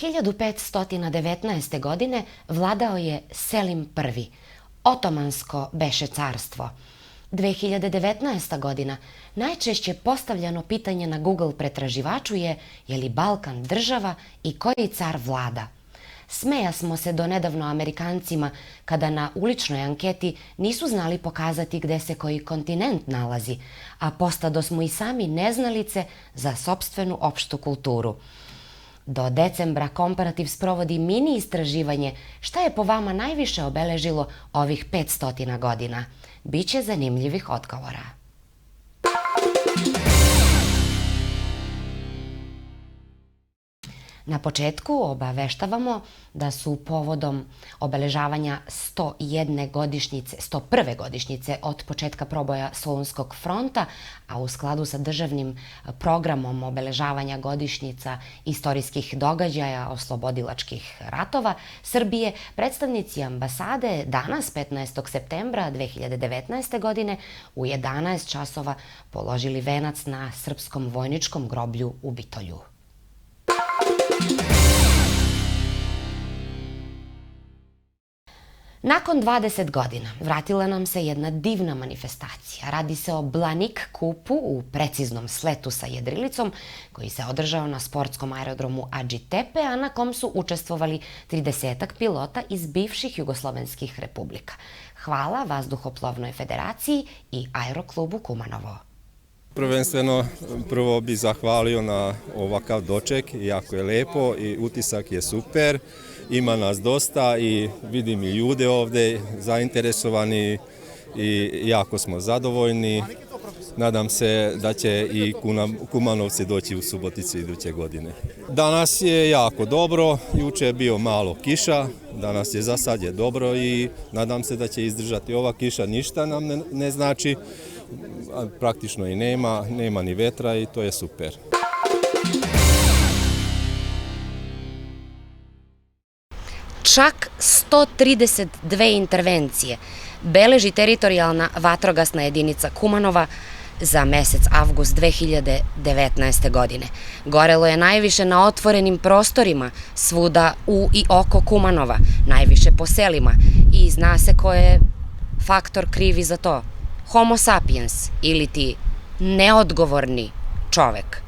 1519. godine vladao je Selim I, Otomansko beše carstvo. 2019. godina najčešće postavljano pitanje na Google pretraživaču je li Balkan država i koji car vlada. Smeja smo se donedavno Amerikancima kada na uličnoj anketi nisu znali pokazati gde se koji kontinent nalazi, a postado smo i sami neznalice za sopstvenu opštu kulturu. Do decembra Komparativ sprovodi mini istraživanje šta je po vama najviše obeležilo ovih 500 godina. Biće zanimljivih odgovora. Na početku obaveštavamo da su povodom obeležavanja 101. godišnjice od početka proboja Solunskog fronta, a u skladu sa državnim programom obeležavanja godišnjica istorijskih događaja oslobodilačkih ratova Srbije, predstavnici ambasade danas, 15. septembra 2019. godine, u 11 časova položili venac na srpskom vojničkom groblju u Bitolju. Nakon 20 godina vratila nam se jedna divna manifestacija. Radi se o Blanik kupu u preciznom sletu sa jedrilicom koji se održao na sportskom aerodromu Adži Tepe, a na kom su učestvovali 30-ak pilota iz bivših jugoslovenskih republika. Hvala Vazduhoplovnoj federaciji i Aeroklubu Kumanovo. Prvenstveno, prvo bih zahvalio na ovakav doček, jako je lepo i utisak je super. Ima nas dosta i vidim i ljude ovde zainteresovani i jako smo zadovoljni. Nadam se da će i Kumanovci doći u Suboticu iduće godine. Danas je jako dobro, juče je bio malo kiša, danas je za sad je dobro i nadam se da će izdržati ova kiša. Ništa nam ne znači, praktično i nema ni vetra i to je super. Čak 132 intervencije beleži teritorijalna vatrogasna jedinica Kumanova za mesec avgust 2019. godine. Gorelo je najviše na otvorenim prostorima, svuda u i oko Kumanova, najviše po selima i zna se ko je faktor krivi za to. Homo sapiens ili ti neodgovorni čovek.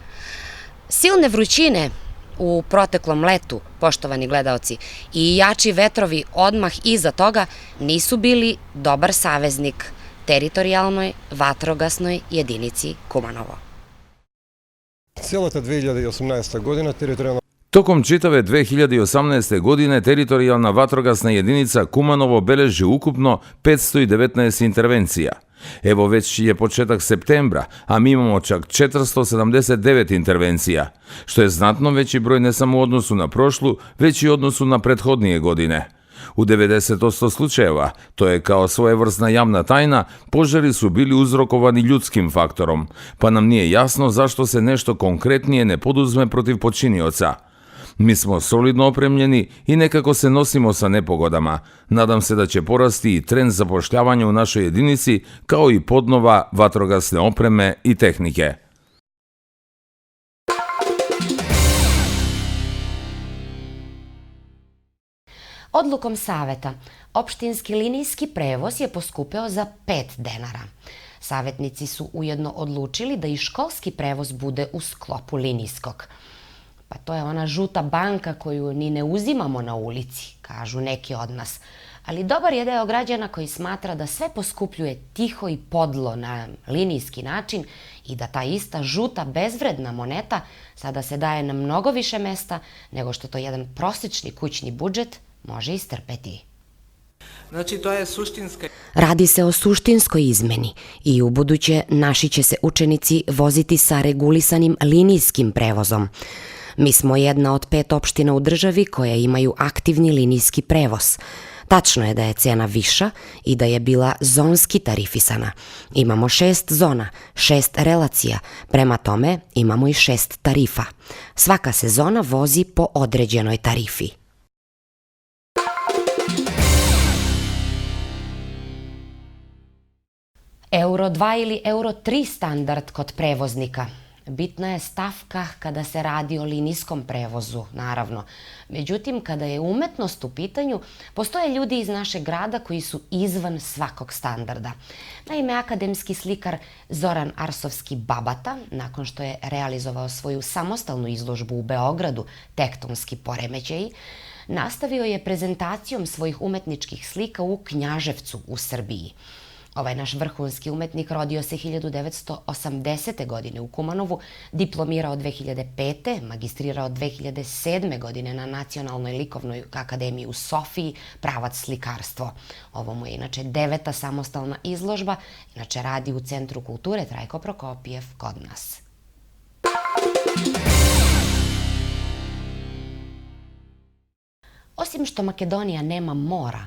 Silne vrućine u proteklom letu, poštovani gledaoci, i jači vetrovi odmah iza toga nisu bili dobar saveznik teritorijalnoj vatrogasnoj jedinici Kumanovo. Cijela ta 2018. godina teritorijalna... Tokom čitave 2018. godine teritorijalna vatrogasna jedinica Kumanovo beleži ukupno 519 intervencija. Evo već je početak septembra, a mi imamo čak 479 intervencija, što je znatno veći broj ne samo u odnosu na prošlu, već i u odnosu na prethodnije godine. U 90% slučajeva, to je kao svojevrsna javna tajna, požari su bili uzrokovani ljudskim faktorom, pa nam nije jasno zašto se nešto konkretnije ne poduzme protiv počinioca. Mi smo solidno opremljeni i nekako se nosimo sa nepogodama. Nadam se da će porasti i trend zapošljavanja u našoj jedinici, kao i podnova vatrogasne opreme i tehnike. Odlukom Saveta, opštinski linijski prevoz je poskupeo za 5 dinara. Savetnici su ujedno odlučili da i školski prevoz bude u sklopu linijskog. Pa to je ona žuta banka koju ni ne uzimamo na ulici, kažu neki od nas. Ali dobar je deo građana koji smatra da sve poskupljuje tiho i podlo na linijski način i da ta ista žuta bezvredna moneta sada se daje na mnogo više mesta nego što to jedan prosečni kućni budžet može istrpeti. Znači, to je suštinska... Radi se o suštinskoj izmeni i ubuduće naši će se učenici voziti sa regulisanim linijskim prevozom. Mi smo jedna od 5 opština u državi koje imaju aktivni linijski prevoz. Tačno je da je cena viša i da je bila zonski tarifisana. Imamo 6 zona, 6 relacija, prema tome imamo i 6 tarifa. Svaka sezona vozi po određenoj tarifi. Euro 2 ili Euro 3 standard kod prevoznika. Bitna je stavka kada se radi o linijskom prevozu, naravno. Međutim, kada je umetnost u pitanju, postoje ljudi iz našeg grada koji su izvan svakog standarda. Naime, akademski slikar Zoran Arsovski Babata, nakon što je realizovao svoju samostalnu izložbu u Beogradu Tektonski poremećaji, nastavio je prezentacijom svojih umetničkih slika u Knjaževcu u Srbiji. Ovaj naš vrhunski umetnik rodio se 1980. godine u Kumanovu, diplomirao 2005. magistrirao 2007. godine na Nacionalnoj likovnoj akademiji u Sofiji, pravac slikarstvo. Ovo mu je inače 9. samostalna izložba, inače radi u Centru kulture Trajko Prokopijev kod nas. Osim što Makedonija nema mora,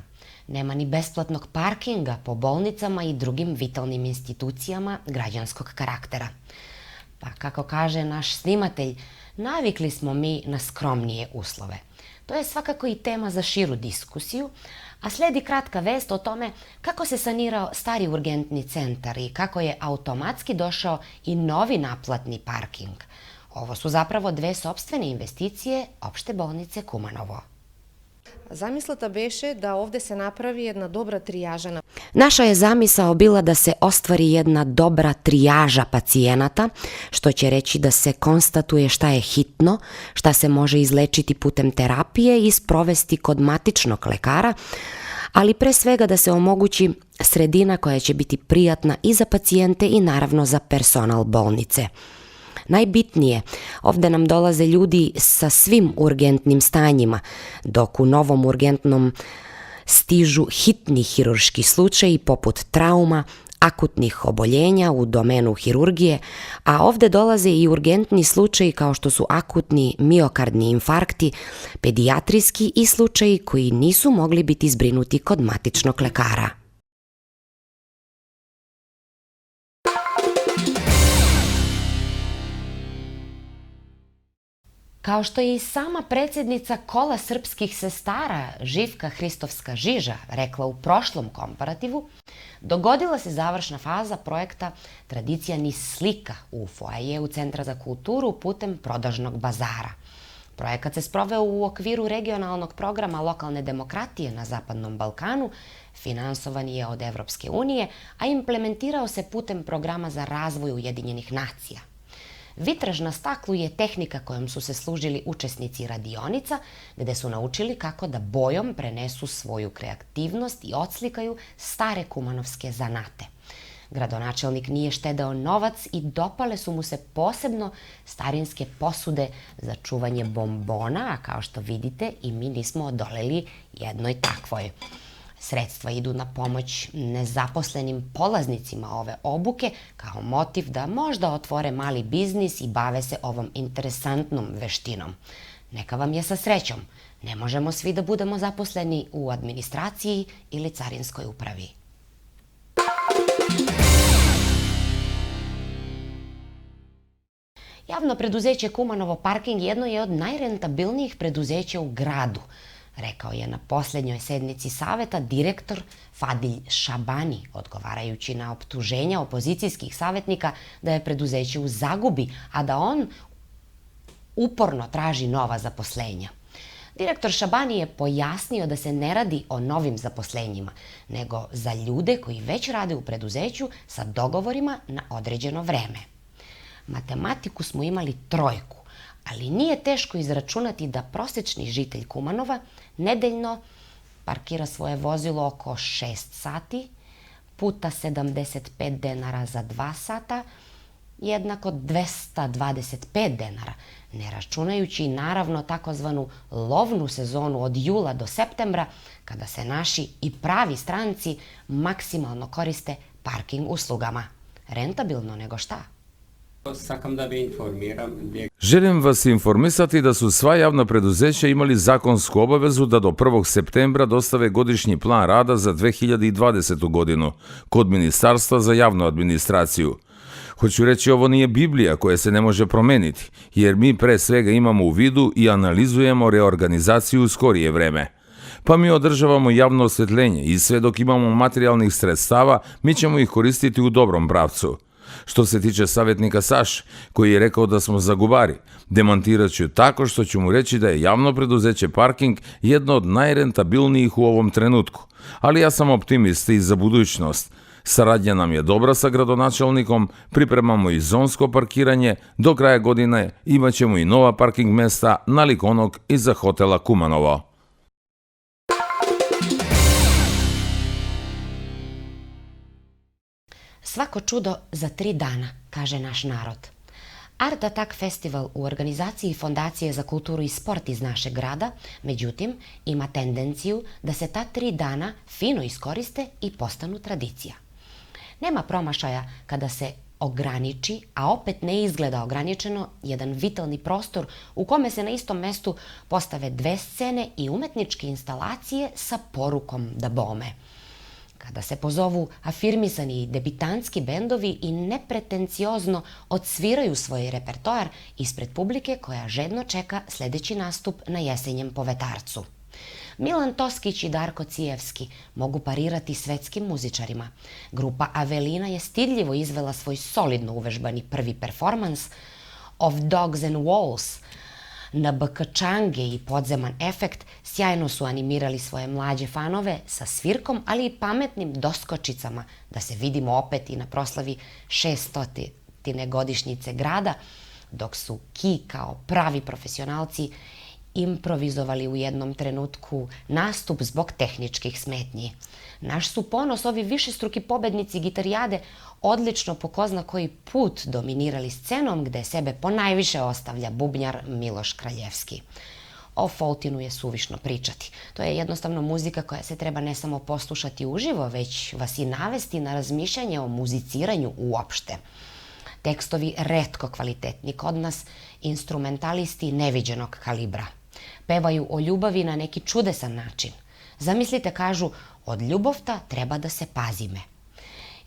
nema ni besplatnog parkinga po bolnicama i drugim vitalnim institucijama građanskog karaktera. Pa kako kaže naš snimatelj, navikli smo mi na skromnije uslove. To je svakako i tema za širu diskusiju, a sledi kratka vest o tome kako se sanirao stari urgentni centar i kako je automatski došao i novi naplatni parking. Ovo su zapravo dve sopstvene investicije opšte bolnice Kumanovo. Zamislata beše da ovde se napravi jedna dobra trijaža. Naša je zamisao bila da se ostvari jedna dobra trijaža pacijenata, što će reći da se konstatuje šta je hitno, šta se može izlečiti putem terapije i sprovesti kod matičnog lekara, ali pre svega da se omogući sredina koja će biti prijatna i za pacijente i naravno za personal bolnice. Najbitnije, ovde nam dolaze ljudi sa svim urgentnim stanjima, dok u novom urgentnom stižu hitni hirurški slučaji poput trauma, akutnih oboljenja u domenu hirurgije, a ovde dolaze i urgentni slučaji kao što su akutni miokardni infarkti, pedijatrijski i slučaji koji nisu mogli biti zbrinuti kod matičnog lekara. Kao što je i sama predsjednica Kola srpskih sestara Živka Hristovska Žiža rekla u prošlom komparativu, dogodila se završna faza projekta Tradicija ni slika u foajeu Centra za kulturu putem prodažnog bazara. Projekat se sproveo u okviru regionalnog programa lokalne demokratije na Zapadnom Balkanu, finansovan je od Evropske unije, a implementirao se putem programa za razvoj Ujedinjenih nacija. Vitraž na staklu je tehnika kojom su se služili učesnici radionica, gde su naučili kako da bojom prenesu svoju kreativnost i odslikaju stare kumanovske zanate. Gradonačelnik nije štedeo novac i dopale su mu se posebno starinske posude za čuvanje bombona, a kao što vidite i mi nismo odoleli jednoj takvoj. Sredstva idu na pomoć nezaposlenim polaznicima ove obuke kao motiv da možda otvore mali biznis i bave se ovom interesantnom veštinom. Neka vam je sa srećom. Ne možemo svi da budemo zaposleni u administraciji ili carinskoj upravi. Javno preduzeće Kumanovo parking jedno je od najrentabilnijih preduzeća u gradu, rekao je na posljednjoj sednici saveta direktor Fadilj Šabani, odgovarajući na optuženja opozicijskih savjetnika da je preduzeće u zagubi, a da on uporno traži nova zaposlenja. Direktor Šabani je pojasnio da se ne radi o novim zaposlenjima, nego za ljude koji već rade u preduzeću sa dogovorima na određeno vreme. Matematiku smo imali 3, ali nije teško izračunati da prosečni žitelj Kumanova nedeljno parkira svoje vozilo oko 6 sati, puta 75 denara za 2 sata, jednako 225 denara, ne računajući naravno takozvanu lovnu sezonu od jula do septembra, kada se naši i pravi stranci maksimalno koriste parking uslugama. Rentabilno nego šta? Želim vas informisati da su sva javna preduzeća imali zakonsku obavezu da do 1. septembra dostave godišnji plan rada za 2020. godinu kod Ministarstva za javnu administraciju. Hoću reći, ovo nije Biblija koja se ne može promeniti, jer mi pre svega imamo u vidu i analizujemo reorganizaciju u skorije vreme. Pa mi održavamo javno osvetljenje i sve dok imamo materijalnih sredstava, mi ćemo ih koristiti u dobrom pravcu. Što se tiče savjetnika Saše, koji je rekao da smo zagubari, demantirat ću tako što ću mu reći da je javno preduzeće Parking jedno od najrentabilnijih u ovom trenutku. Ali ja sam optimist i za budućnost. Saradnja nam je dobra sa gradonačelnikom, pripremamo i zonsko parkiranje, do kraja godine imat ćemo i nova parking mesta nalik onog iza hotela Kumanovo. Svako čudo za 3 dana, kaže naš narod. Art Attack Festival u organizaciji Fondacije za kulturu i sport iz našeg grada, međutim, ima tendenciju da se ta 3 dana fino iskoriste i postanu tradicija. Nema promašaja kada se ograniči, a opet ne izgleda ograničeno, jedan vitalni prostor u kome se na istom mestu postave 2 scene i umetničke instalacije sa porukom da bome. Kada se pozovu afirmisani debitanski bendovi i nepretenciozno odsviraju svoj repertoar ispred publike koja žedno čeka sljedeći nastup na jesenjem Povetarcu. Milan Toskić i Darko Cijevski mogu parirati svetskim muzičarima. Grupa Avelina je stidljivo izvela svoj solidno uvežbani prvi performans. Of Dogs and Walls, na BK-čange i podzeman efekt sjajno su animirali svoje mlađe fanove sa svirkom, ali i pametnim doskočicama da se vidimo opet i na proslavi 600. godišnjice grada, dok su Ki kao pravi profesionalci improvizovali u jednom trenutku nastup zbog tehničkih smetnji. Naš su ponos ovi višestruki pobednici gitarijade odlično po ko zna koji put dominirali scenom gde sebe ponajviše ostavlja bubnjar Miloš Kraljevski. O Foltinu je suvišno pričati. To je jednostavno muzika koja se treba ne samo poslušati uživo, već vas i navesti na razmišljanje o muziciranju uopšte. Tekstovi retko kvalitetni, kod nas instrumentalisti neviđenog kalibra. Pevaju o ljubavi na neki čudesan način. Zamislite, kažu, od ljubovta treba da se pazime.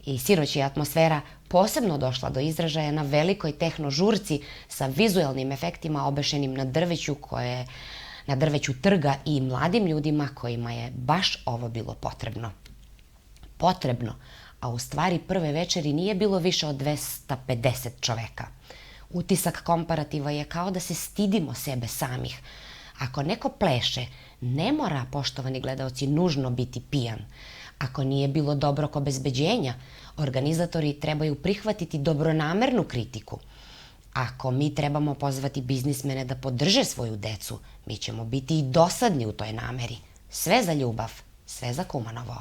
I sinoć je atmosfera posebno došla do izražaja na velikoj tehno žurci sa vizuelnim efektima obešenim na drveću trga i mladim ljudima kojima je baš ovo bilo potrebno. Potrebno, a u stvari prve večeri nije bilo više od 250 čoveka. Utisak komparativa je kao da se stidimo sebe samih. Ako neko pleše, ne mora, poštovani gledaoci, nužno biti pijan. Ako nije bilo dobrog obezbeđenja, organizatori trebaju prihvatiti dobronamernu kritiku. Ako mi trebamo pozvati biznismene da podrže svoju decu, mi ćemo biti i dosadni u toj nameri. Sve za ljubav, sve za Kumanovo.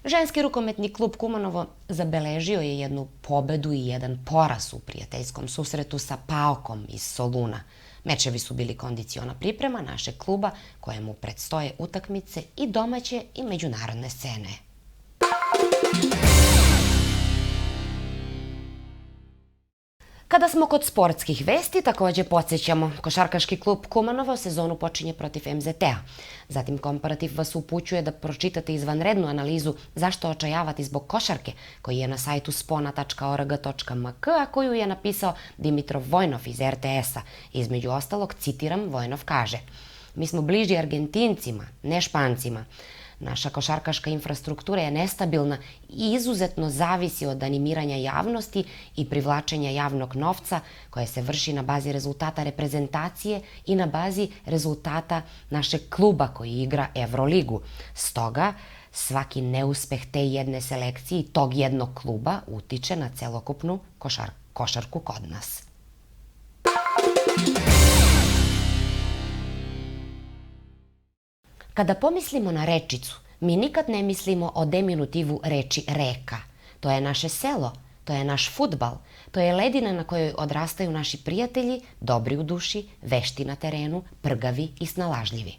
Ženski rukometni klub Kumanovo zabeležio je jednu pobedu i jedan poraz u prijateljskom susretu sa PAOK-om iz Soluna. Mečevi su bili kondiciona priprema našeg kluba kojemu predstoje utakmice i domaće i međunarodne scene. Kada smo kod sportskih vesti, također podsjećamo, košarkaški klub Kumanovo sezonu počinje protiv MZT-a. Zatim Komparativ vas upućuje da pročitate izvanrednu analizu zašto očajavati zbog košarke, koji je na sajtu spona.org.mk, a koju je napisao Dimitrov Vojnov iz RTS-a. Između ostalog, citiram, Vojnov kaže: "Mi smo bliži Argentincima, ne Špancima. Naša košarkaška infrastruktura je nestabilna i izuzetno zavisi od animiranja javnosti i privlačenja javnog novca koje se vrši na bazi rezultata reprezentacije i na bazi rezultata našeg kluba koji igra Evroligu. Stoga, svaki neuspeh te jedne selekcije i tog jednog kluba utiče na celokupnu košarku kod nas." Kada pomislimo na rečicu, mi nikad ne mislimo o deminutivu reči reka. To je naše selo, to je naš fudbal, to je ledina na kojoj odrastaju naši prijatelji, dobri u duši, vešti na terenu, prgavi i snalažljivi.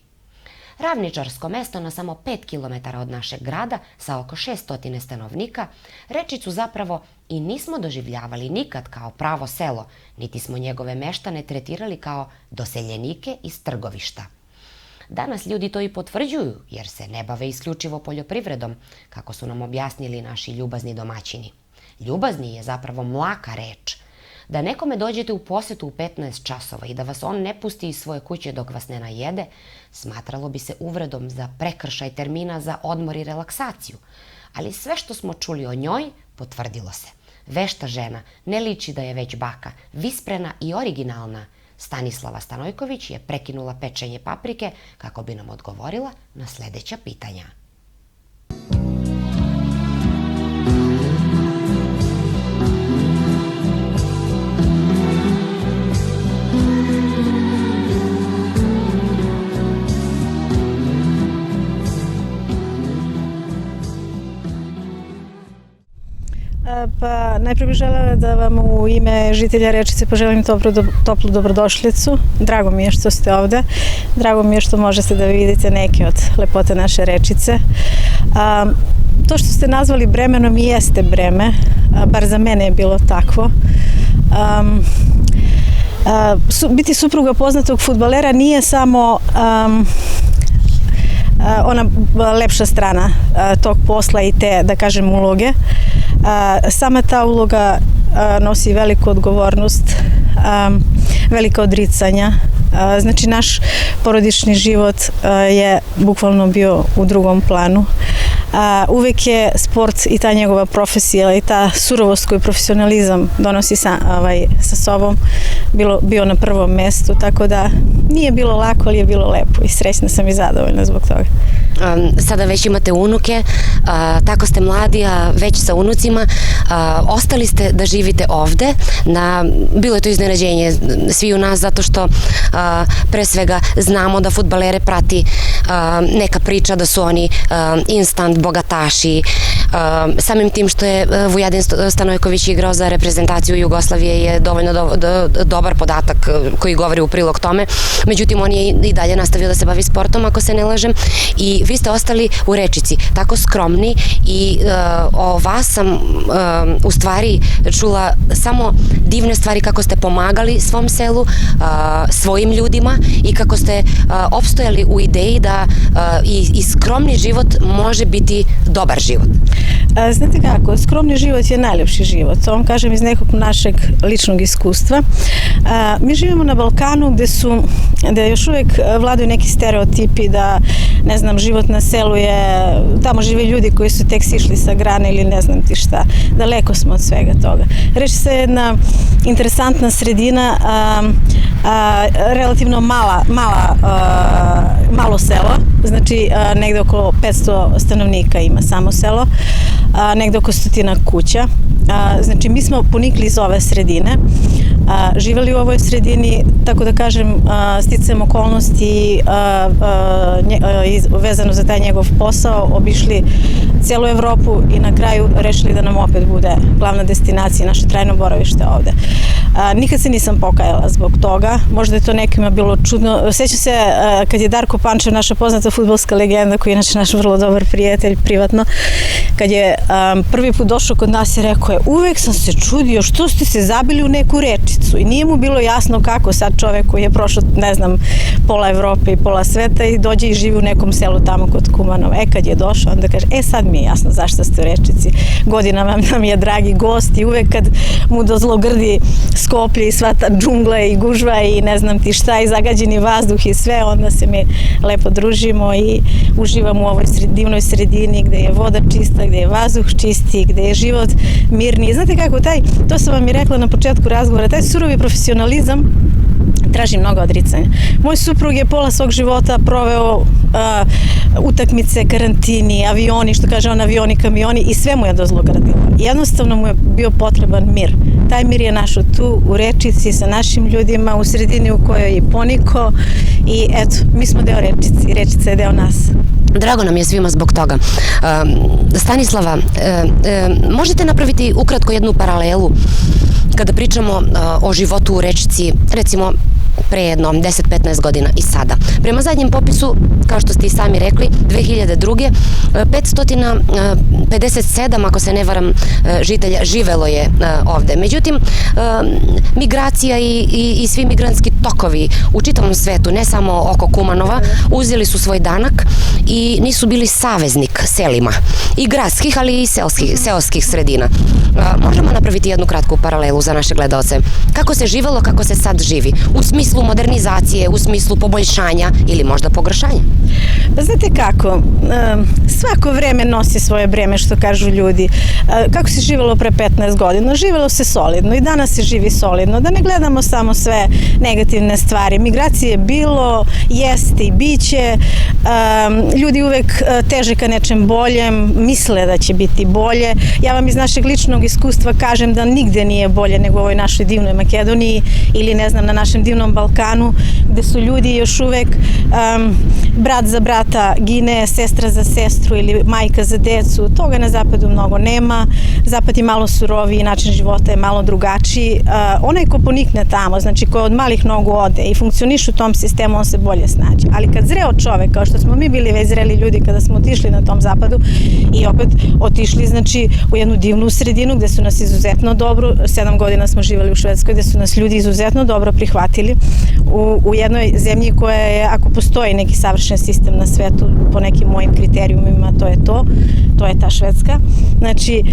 Ravničarsko mesto na samo 5 km od našeg grada sa oko 600 stanovnika, rečicu zapravo i nismo doživljavali nikad kao pravo selo, niti smo njegove meštane tretirali kao doseljenike iz trgovišta. Danas ljudi to i potvrđuju, jer se ne bave isključivo poljoprivredom, kako su nam objasnili naši ljubazni domaćini. Ljubazni je zapravo mlaka reč. Da nekome dođete u posetu u 15 časova i da vas on ne pusti iz svoje kuće dok vas ne najede, smatralo bi se uvredom za prekršaj termina za odmor i relaksaciju. Ali sve što smo čuli o njoj potvrdilo se. Vešta žena, ne liči da je već baka, visprena i originalna. Stanislava Stanojković je prekinula pečenje paprike kako bi nam odgovorila na sledeća pitanja. Pa najprije bih želela da vam u ime žitelja Rečice poželim toplu dobrodošlicu. Drago mi je što ste ovde. Drago mi je što možete da vidite neke od lepote naše Rečice. To što ste nazvali bremenom i jeste breme, bar za mene je bilo takvo. Biti supruga poznatog fudbalera nije samo ona lepša strana tog posla i te, da kažem, uloge. Sama ta uloga nosi veliku odgovornost, velika odricanja. Znači, naš porodični život je bukvalno bio u drugom planu. Uvek je sport i ta njegova profesija i ta surovost koju profesionalizam donosi sa sobom bio na prvom mestu, tako da nije bilo lako, ali je bilo lepo i srećna sam i zadovoljna zbog toga. Sada već imate unuke, tako ste mladi, a već sa unucima. Ostali ste da živite ovde. Bilo je to iznenađenje svi u nas zato što pre svega znamo da fudbalere prati neka priča da su oni instant bogataši. Samim tim što je Vujadin Stanojković igrao za reprezentaciju Jugoslavije je dovoljno dobar podatak koji govori u prilog tome. Međutim, on je i dalje nastavio da se bavi sportom, ako se ne lažem, i vi ste ostali u Rečici, tako skromni i o vas sam u stvari čula samo divne stvari kako ste pomagali svom selu, svojim ljudima i kako ste opstojali u ideji da i skromni život može biti dobar život. Znate kako, skromni život je najljepši život, to vam kažem iz nekog našeg ličnog iskustva. Mi živimo na Balkanu gde još uvek vladaju neki stereotipi da, ne znam, život na selu je, tamo žive ljudi koji su tek sišli sa grane ili ne znam ti šta, daleko smo od svega toga. Rečica je jedna interesantna sredina, relativno malo selo, znači negde oko 500 stanovnika ima samo selo, negde oko 100 kuća. Znači, mi smo ponikli iz ove sredine, živeli u ovoj sredini, tako da kažem, sticajem okolnosti vezano za taj njegov posao, obišli celu Evropu i na kraju rešili da nam opet bude glavna destinacija, naše trajno boravište ovde. Nikad se nisam pokajala zbog toga, možda je to nekima bilo čudno. Sećam se kad je Darko Pančev, naša poznata fudbalska legenda, koji je naš vrlo dobar prijatelj privatno, kad je prvi put došao kod nas i rekao je, uvek sam se čudio što ste se zabili u neku Rečicu i nije mu bilo jasno kako sad čovek koji je prošao, ne znam, pola Evrope i pola sveta i dođe i živi u nekom selu tamo kod Kumanova. Kad je došao, onda kaže, sad mi je jasno zašto ste u Rečici. Godinama nam je dragi gost i uvek kad mu dozlogrdi Skoplje i sva ta džungla i gužva i ne znam ti šta i zagađeni vazduh i sve, onda se mi lepo družimo i uživamo u ovoj divnoj sredini gde je voda čista, gde je vazduh čisti, gde je život mirniji. Znate kako, to sam vam i rekla na početku razgovora, taj surovi profesionalizam traži mnogo odricanja. Moj suprug je pola svog života proveo utakmice, karantini, avioni, što kaže on, avioni, kamioni i sve mu je dozlogradilo. Jednostavno mu je bio potreban mir. Taj mir je našao tu u Rečici sa našim ljudima, u sredini u kojoj je i ponikao i eto, mi smo deo Rečici i Rečica je deo nas. Drago nam je svima zbog toga. Stanislava, možete napraviti ukratko jednu paralelu kada pričamo o životu u Rečici, recimo pre jedno 10-15 godina i sada. Prema zadnjem popisu, kao što ste i sami rekli, 2002. 557, ako se ne varam, žitelja živelo je ovde. Međutim, migracija i svi migrantski tokovi u čitavom svetu, ne samo oko Kumanova, uzeli su svoj danak i nisu bili saveznik selima. I gradskih, ali i seoskih sredina. Možemo napraviti jednu kratku paralelu za naše gledaoce. Kako se živelo, kako se sad živi? U smislu modernizacije, u smislu poboljšanja ili možda pogoršanja? Pa znate kako, svako vreme nosi svoje breme, što kažu ljudi. Kako se živelo pre 15 godina? Živelo se solidno i danas se živi solidno. Da ne gledamo samo sve negativne stvari. Migracije je bilo, jeste i biće. Ljudi uvek teže ka nečem boljem, misle da će biti bolje. Ja vam iz našeg ličnog iskustva kažem da nigde nije bolje nego u ovoj našoj divnoj Makedoniji ili ne znam na našem divnom Balkanu, gde su ljudi još uvek brat za brata gine, sestra za sestru ili majka za decu. Toga na zapadu mnogo nema. Zapad je malo suroviji, način života je malo drugačiji. Onaj ko ponikne tamo, znači ko od malih nogu ode i funkcioniše u tom sistemu, on se bolje snađe. Ali kad zreo čovek, kao što smo mi bili već zreli ljudi kada smo otišli na tom zapadu i opet otišli znači u jednu divnu sredinu gde su nas izuzetno dobro, 7 godina smo živeli u Švedskoj, gde su nas ljudi izuzetno dobro prihvatili u jednoj zemlji koja je, ako postoji neki savršen sistem na svetu po nekim mojim kriterijumima, to je ta Švedska. Znači,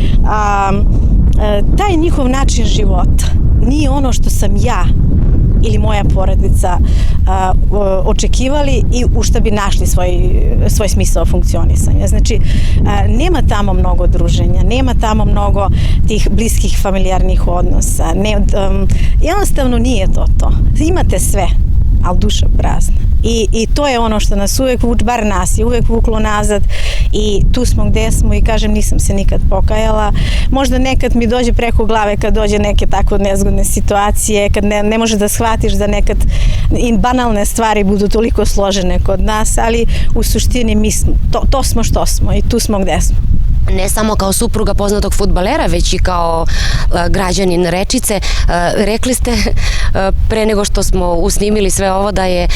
taj njihov način života nije ono što sam ja ili moja porodica očekivali i u šta bi našli svoj smisao funkcionisanja. Znači, nema tamo mnogo druženja, nema tamo mnogo tih bliskih familijarnih odnosa. Jednostavno nije to. Imate sve, ali duša prazna. I to je ono što nas uvek bar nas je uvek vuklo nazad i tu smo gde smo i kažem nisam se nikad pokajala. Možda nekad mi dođe preko glave kad dođe neke tako nezgodne situacije, kad ne može da shvatiš da nekad i banalne stvari budu toliko složene kod nas, ali u suštini mi to smo što smo i tu smo gde smo. Ne samo kao supruga poznatog fudbalera, već i kao građanin Rečice. Rekli ste pre nego što smo usnimili sve ovo da je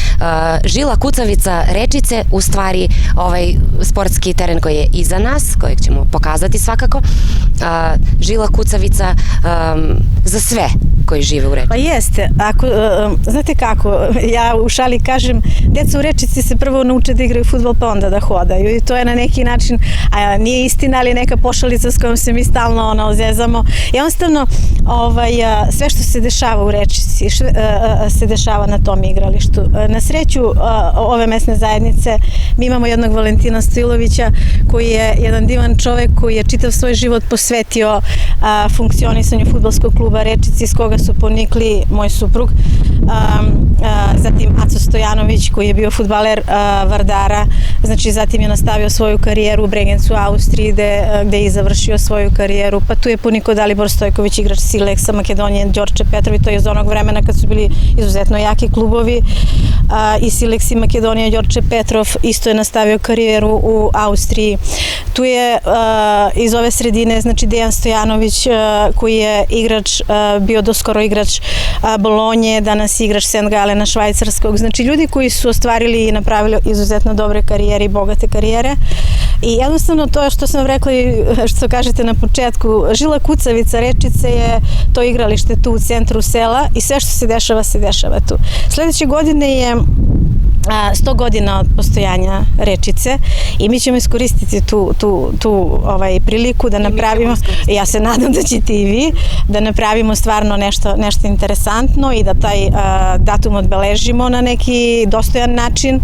žila kucavica Rečice u stvari ovaj sportski teren koji je iza nas, kojeg ćemo pokazati svakako, žila kucavica za sve koji žive u Rečici. Pa jeste. Znate kako, ja u šali kažem, deca u Rečici se prvo nauče da igraju fudbal pa onda da hodaju i to je na neki način, nije istina, ali neka pošalica s kojom se mi stalno ozezamo. Jednostavno, sve što se dešava u Rečici se dešava na tom igralištu. Na sreću ove mesne zajednice mi imamo jednog Valentina Stojilovića koji je jedan divan čovek koji je čitav svoj život posvetio funkcionisanju fudbalskog kluba Rečici iz koga su ponikli moj suprug, zatim Aco Stojanović koji je bio fudbaler Vardara, znači zatim je nastavio svoju karijeru u Bregencu, Austriji gde je završio svoju karijeru, pa tu je ponikao Dalibor Stojković, igrač Sileksa, Makedonije, Đorđe Petrov i to je iz onog vremena kad su bili izuzetno jaki klubovi i Sileks i Makedonija, Đorđe Petrov isto je nastavio karijeru u Austriji. Tu je iz ove sredine, znači Dejan Stojanović koji je igrač, bio doskoro igrač Bolonje, danas igrač St. Galena švajcarskog, znači ljudi koji su ostvarili i napravili izuzetno dobre karijere i bogate karijere. I jednostavno to što sam rekla i što kažete na početku, žila kucavica Rečice je to igralište tu u centru sela i sve što se dešava tu. Sledeće godine je 100 godina od postojanja Rečice i mi ćemo iskoristiti tu priliku da napravimo, ja se nadam da ćete i vi, da napravimo stvarno nešto interesantno i da taj datum odbeležimo na neki dostojan način,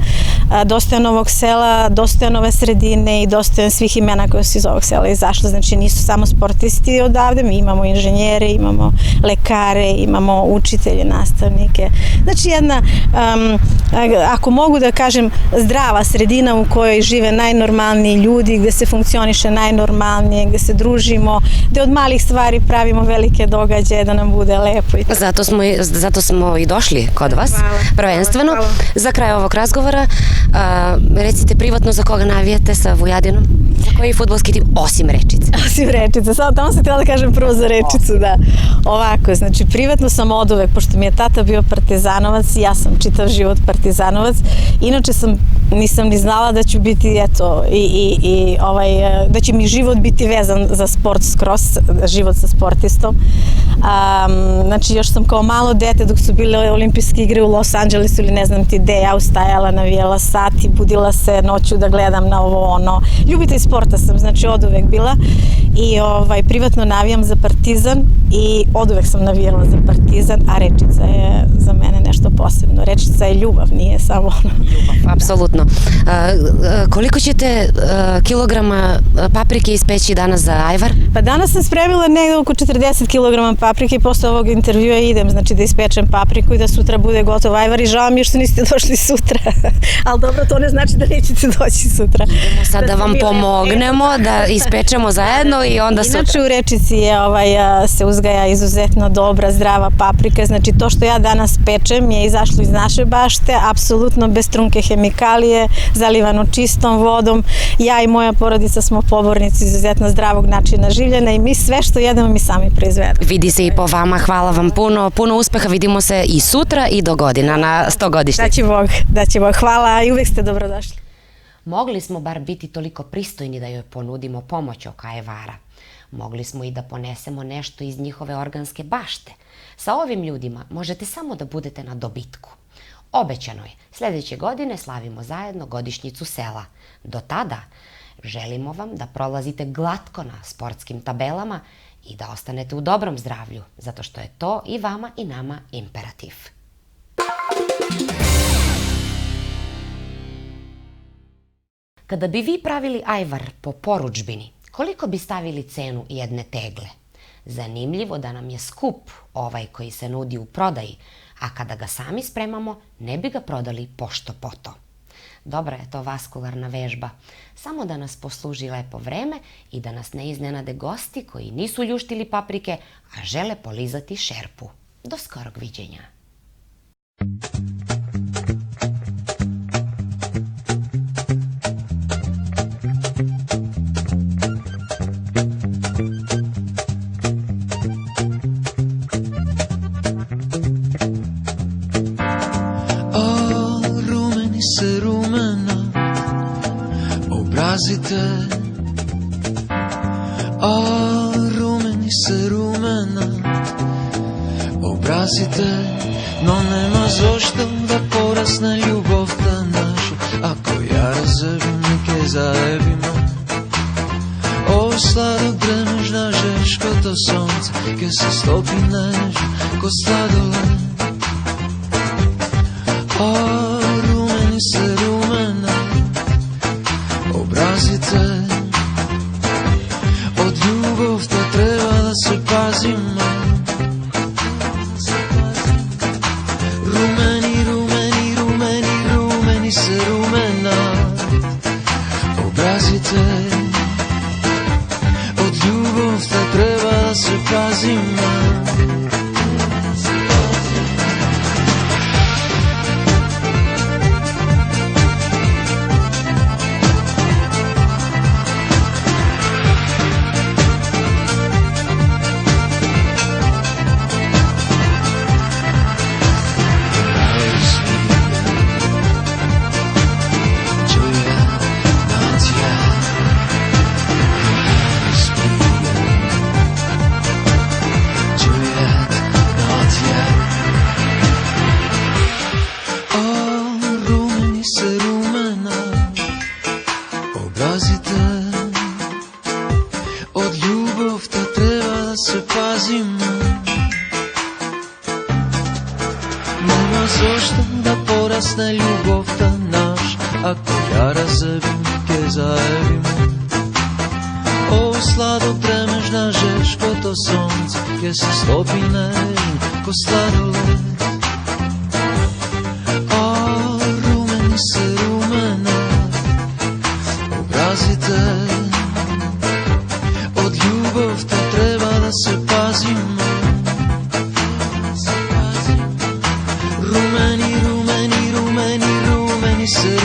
dostojan ovog sela, dostojan ove sredine i dostojan svih imena koje su iz ovog sela izašle. Znači nisu samo sportisti odavde, mi imamo inženjere, imamo lekare, imamo učitelje, nastavnike. Znači jedna, ako mogu da kažem, zdrava sredina u kojoj žive najnormalniji ljudi, gde se funkcioniše najnormalnije, gde se družimo, gde od malih stvari pravimo velike događaje da nam bude lepo. Zato smo i došli kod vas, prvenstveno. Hvala. Za kraj ovog razgovora, recite privatno za koga navijate sa Vujadinom? Za koji fudbalski tim, osim Rečice? Osim Rečice, samo tamo sam htjela da kažem prvo za Rečicu, da. Ovako, znači privatno sam oduvek, pošto mi je tata bio partizanovac, ja sam čitav život partizanovac, inače nisam ni znala da ću biti, eto, da će mi život biti vezan za sport skroz, život sa sportistom. Znači, još sam kao malo dete, dok su bile olimpijske igre u Los Angelesu ili ne znam ti gde, ja ustajala, navijala sat i budila se noću da gledam na ovo ono. Ljubitelj sporta sam, znači oduvek bila i privatno navijam za Partizan i oduvek sam navijala za Partizan, a Rečica je za mene nešto posebno. Rečica je ljubav, nije samo ono. Ljubav, apsolutno. Koliko ćete kilograma paprike ispeći danas za ajvar? Pa danas sam spremila negde oko 40 kg paprike i posle ovog intervjua idem, znači da ispečem papriku i da sutra bude gotov ajvar i žao mi je što niste došli sutra. Ali dobro, to ne znači da nećete doći sutra. Idemo sad da vam pomognemo, da ispečemo zajedno i onda sutra. Inače u Rečici se uzgaja izuzetno dobra, zdrava paprika, znači to što ja danas pečem je izašlo iz naše bašte, apsolutno bez trunke hemikalije, zalivano čistom vodom. Ja i moja porodica smo pobornici izuzetno zdravog načina življenja i mi sve što jedemo mi sami proizvedemo. Vidi se i po vama, hvala vam puno uspeha, vidimo se i sutra i do godina na 100-godišnjici. Da će Bog, hvala i uvek ste dobrodošli. Mogli smo bar biti toliko pristojni da joj ponudimo pomoć oko ajvara. Mogli smo i da ponesemo nešto iz njihove organske bašte. Sa ovim ljudima možete samo da budete na dobitku. Obećano je, sljedeće godine slavimo zajedno godišnjicu sela. Do tada želimo vam da prolazite glatko na sportskim tabelama i da ostanete u dobrom zdravlju, zato što je to i vama i nama imperativ. Kada bi vi pravili ajvar po porudžbini, koliko bi stavili cenu jedne tegle? Zanimljivo da nam je skup ovaj koji se nudi u prodaji, a kada ga sami spremamo, ne bi ga prodali pošto poto. Dobra je to vaskularna vežba, samo da nas posluži lepo vreme i da nas ne iznenade gosti koji nisu ljuštili paprike, a žele polizati šerpu. Do skorog viđenja. Rumeni se rumena obrazite, no nema zašto da porasne ljubovta naša, ako ja razebim neke zaebimo. O sladog dremežna žeško to sonce, ke se stopi než ko sladoled. O rumeni se rumena obrazite, od ljubovta treba da se pazimo. Rumeni, rumeni, rumeni, rumeni se rumena obrazite, od ljubovta treba da se pazimo. Zašto da porasne ljubovta naš, ako ja razebim ke zaebimo. O sladog dremežna žeško to sonce, ke se stopi nežno ko sladoled. O rumeni se rumena obrazite, od ljubovta treba da se pazimo. Rumeni, rumeni, rumeni, rumeni se